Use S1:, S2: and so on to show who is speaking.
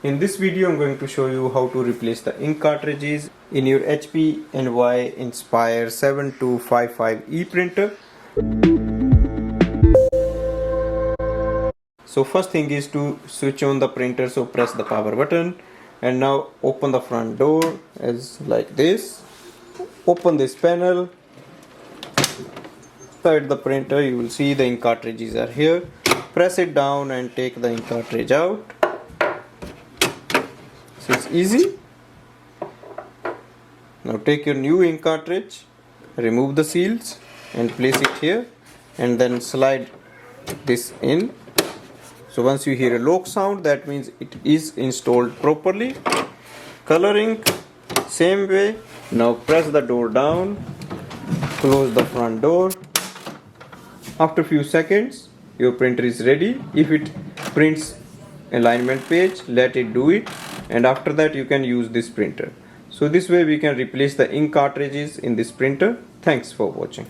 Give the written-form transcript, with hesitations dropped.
S1: In this video I'm going to show you how to replace the ink cartridges in your HP NY Inspire 7255E printer. So first thing is to switch on the printer, so press the power button and now open the front door as like this. Open this panel. Inside the printer you will see the ink cartridges are here. Press it down and take the ink cartridge out. So it's easy. Now take your new ink cartridge, remove the seals and place it here and then slide this in. So once you hear a lock sound, that means it is installed properly. Coloring, same way. Now press the door down, close the front door. After few seconds your printer is ready. If it prints alignment page, let it do it, and after that you can use this printer. So this way we can replace the ink cartridges in this printer. Thanks for watching.